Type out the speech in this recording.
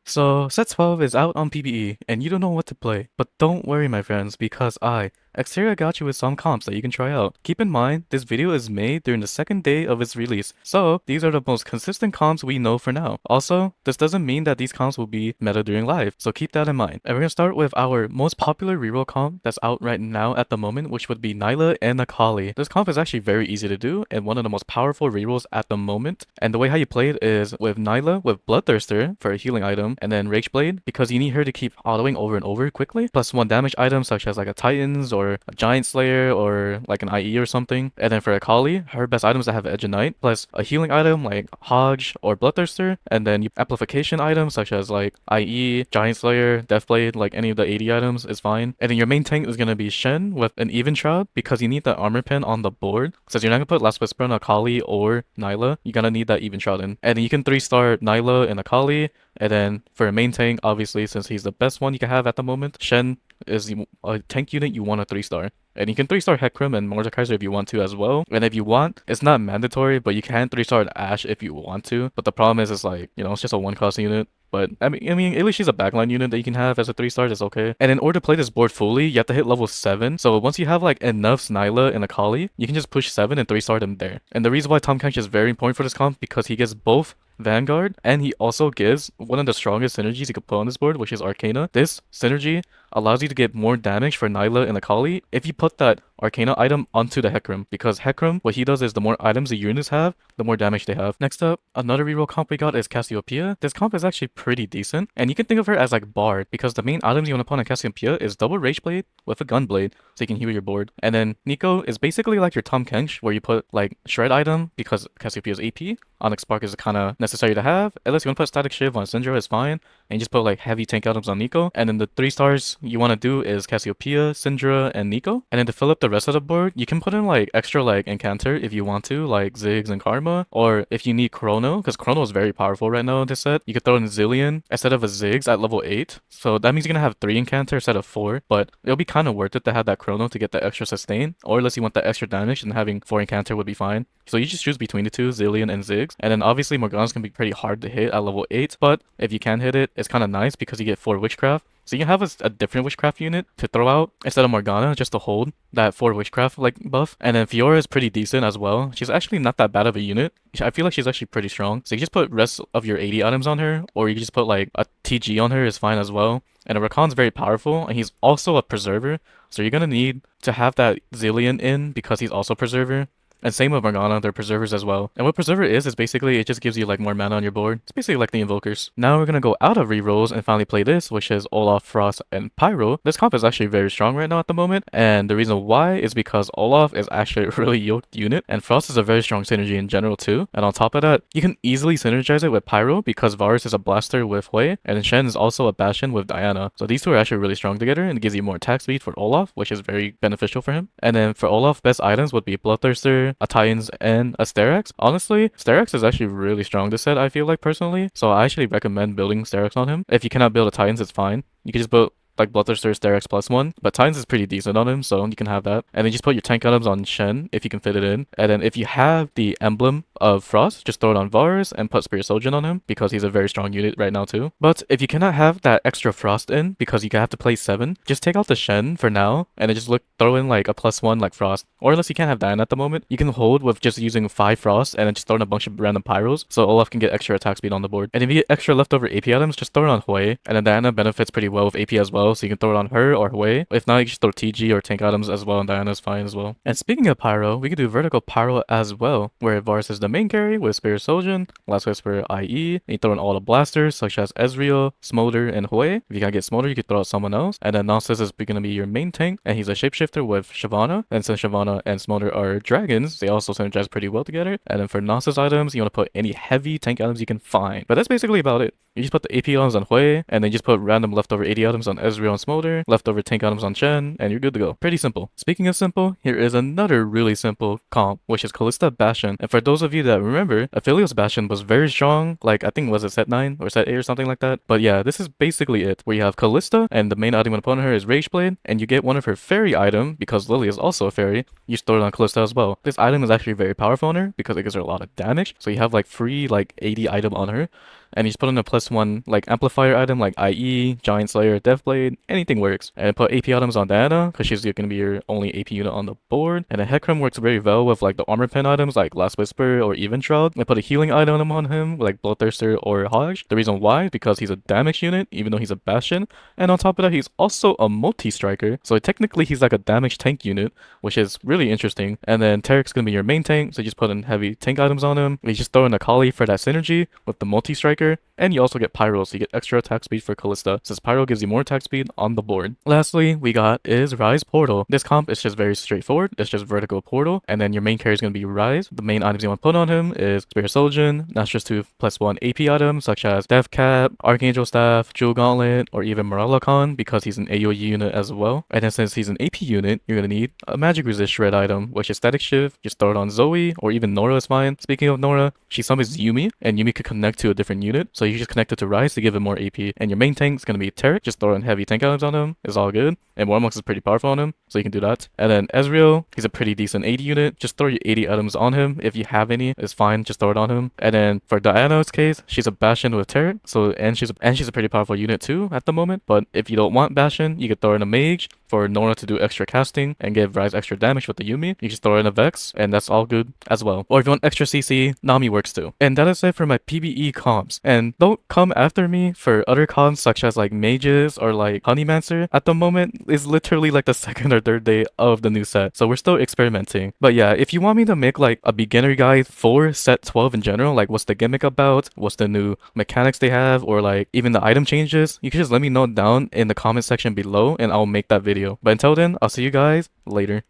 So, set 12 is out on PBE, and you don't know what to play. But don't worry my friends, because Xterra got you with some comps that you can try out. Keep in mind, this video is made during the second day of its release, so these are the most consistent comps we know for now. Also, this doesn't mean that these comps will be meta during live, so keep that in mind. And we're gonna start with our most popular reroll comp that's out right now at the moment, which would be Nilah and Akali. This comp is actually very easy to do, and one of the most powerful rerolls at the moment. And the way how you play it is with Nilah with Bloodthirster for a healing item, and then Rage Blade, because you need her to keep autoing over and over quickly, plus one damage item such as like a Titans or a Giant Slayer or like an IE or something. And then for Akali, her best items that have Edge of Night, plus a healing item like Hodge or Bloodthirster, and then amplification items such as like IE, Giant Slayer, Deathblade, like any of the 80 items is fine. And then your main tank is gonna be Shen with an Even Shroud because you need the armor pin on the board. Since you're not gonna put Last Whisper on Akali or Nilah, you're gonna need that Even Shroud in. And then you can 3-star Nilah and Akali. And then for a main tank, obviously, since he's the best one you can have at the moment, Shen is a tank unit you want a 3-star. And you can 3-star Hecarim and Mordekaiser if you want to as well. And if you want, it's not mandatory, but you can 3-star Ashe if you want to. But the problem is, it's like, you know, it's just a 1-cost unit. But I mean, at least she's a backline unit that you can have as a 3-star. That's okay. And in order to play this board fully, you have to hit level 7. So once you have like enough Nilah and Akali, you can just push 7 and 3-star them there. And the reason why Tahm Kench is very important for this comp because he gets both Vanguard, and he also gives one of the strongest synergies you could put on this board, which is Arcana. This synergy allows you to get more damage for Nilah and Akali if you put that Arcana item onto the Hecarim, because Hecarim, what he does is the more items the units have, the more damage they have. Next up, another reroll comp we got is Cassiopeia. This comp is actually pretty decent, and you can think of her as like Bard, because the main items you want to put on Cassiopeia is double Rage Blade with a Gun Blade, so you can heal your board. And then Nico is basically like your Tahm Kench, where you put like Shred item, because Cassiopeia's AP. Onyx Spark is kind of necessary to have. Unless you want to put Static Shiv on Syndra, it's fine. And you just put like heavy tank items on Nico. And then the 3-stars you want to do is Cassiopeia, Syndra, and Nico. And then to fill up the rest of the board, you can put in like extra like Incanter if you want to, like Ziggs and Karma. Or if you need Chrono, because Chrono is very powerful right now in this set, you could throw in Zillion instead of a Ziggs at level 8. So that means you're going to have 3 Incanter instead of 4. But it'll be kind of worth it to have that Chrono to get that extra sustain. Or unless you want that extra damage, and having 4 Incanter would be fine. So you just choose between the two, Zillion and Ziggs. And then obviously Morgana's can be pretty hard to hit at level 8, but if you can hit it, it's kind of nice because you get 4 Witchcraft. So you can have a different Witchcraft unit to throw out instead of Morgana, just to hold that 4 Witchcraft like buff. And then Fiora is pretty decent as well. She's actually not that bad of a unit. I feel like she's actually pretty strong. So you just put rest of your 80 items on her, or you can just put like a TG on her is fine as well. And Rakan's very powerful, and he's also a Preserver. So you're gonna need to have that Zillion in because he's also Preserver. And same with Morgana, they're preservers as well. And what preserver is basically, it just gives you like more mana on your board. It's basically like the invokers. Now we're gonna go out of rerolls and finally play this, which is Olaf, Frost, and Pyro. This comp is actually very strong right now at the moment, and the reason why is because Olaf is actually a really yoked unit, and Frost is a very strong synergy in general too. And on top of that, you can easily synergize it with Pyro because Varus is a blaster with Hui, and Shen is also a Bastion with Diana. So these two are actually really strong together, and it gives you more attack speed for Olaf, which is very beneficial for him. And then for Olaf, best items would be Bloodthirster, a Titans, and a Sterak's. Honestly, Sterak's is actually really strong this set, I feel like, personally. So I actually recommend building Sterak's on him. If you cannot build a Titans, it's fine. You can just build like Bloodthirster, Sterak's +1, but Titans is pretty decent on him, so you can have that. And then just put your tank items on Shen if you can fit it in. And then if you have the emblem of Frost, just throw it on Varus and put Spirit Sojourn on him because he's a very strong unit right now too. But if you cannot have that extra Frost in because you have to play 7, just take out the Shen for now and then just throw in like a +1 like Frost. Or unless you can't have Diana at the moment, you can hold with just using 5 Frost and then just throw in a bunch of random Pyros so Olaf can get extra attack speed on the board. And if you get extra leftover AP items, just throw it on Hui. And then Diana benefits pretty well with AP as well, so you can throw it on her or Hui. If not, you can just throw TG or tank items as well, and Diana's fine as well. And speaking of Pyro, we could do vertical Pyro as well, where Varus is the main carry with Spirit Sojourn, Last Whisper IE, and you throw in all the blasters such as Ezreal, Smolder, and Hui. If you can't get Smolder, you could throw out someone else. And then Gnosis is going to be your main tank, and he's a shapeshifter with Shyvana. And since Shyvana and Smolder are dragons, they also synergize pretty well together. And then for Gnosis items, you want to put any heavy tank items you can find. But that's basically about it. You just put the AP items on Hui, and then just put random leftover 80 items on Ezreal and Smolder, leftover tank items on Shen, and you're good to go. Pretty simple. Speaking of simple, here is another really simple comp, which is Kalista Bastion. And for those of you that remember, Aphelios Bastion was very strong, like I think was it set 9 or set 8 or something like that. But yeah, this is basically it, where you have Kalista, and the main item you want to put on her is Rage Blade, and you get one of her fairy item, because Lily is also a fairy, you just throw it on Kalista as well. This item is actually very powerful on her, because it gives her a lot of damage, so you have like free like 80 item on her. and you just put in a +1 like amplifier item like IE, Giant Slayer, Deathblade, anything works. And put AP items on Diana because she's gonna be your only AP unit on the board. And then Hecarim works very well with like the armor pen items like Last Whisper or Even Shroud. And put a healing item on him like Bloodthirster or Hodge. The reason why, because he's a damage unit even though he's a Bastion. And on top of that, he's also a multi-striker. So technically he's like a damage tank unit, which is really interesting. And then Tarek's gonna be your main tank, so you just put in heavy tank items on him. You just throw in Akali for that synergy with the multi-striker. And you also get Pyro, so you get extra attack speed for Kalista, since Pyro gives you more attack speed on the board. Lastly, we got is Ryze Portal. This comp is just very straightforward. It's just vertical portal, and then your main carry is going to be Ryze. The main items you want to put on him is Spear Soldier, Nastress 2 +1 AP items such as Death Cap, Archangel Staff, Jewel Gauntlet, or even Morellacon because he's an AoE unit as well. And then since he's an AP unit, you're going to need a Magic Resist Shred item, which is Static Shift. Just throw it on Zoe, or even Nora is fine. Speaking of Nora, she summons Yuumi, and Yuumi could connect to a different unit, so you just connect it to Ryze to give him more AP. And your main tank is going to be Tarek. Just throw in heavy tank items on him. It's all good. And Warmox is pretty powerful on him, so you can do that. And then Ezreal, he's a pretty decent 80 unit. Just throw your 80 items on him. If you have any, it's fine. Just throw it on him. And then for Diana's case, she's a Bastion with Tarek. So and she's a pretty powerful unit too at the moment. But if you don't want Bastion, you could throw in a Mage for Nora to do extra casting and give Ryze extra damage with the Yuumi. You just throw in a Vex, and that's all good as well. Or if you want extra CC, Nami works too. And that is it for my PBE comps. And don't come after me for other comps such as like Mages or like Honeymancer. At the moment, it's literally like the second or third day of the new set, so we're still experimenting. But yeah, if you want me to make like a beginner guide for set 12 in general, like what's the gimmick about, what's the new mechanics they have, or like even the item changes, you can just let me know down in the comment section below and I'll make that video. But until then, I'll see you guys later.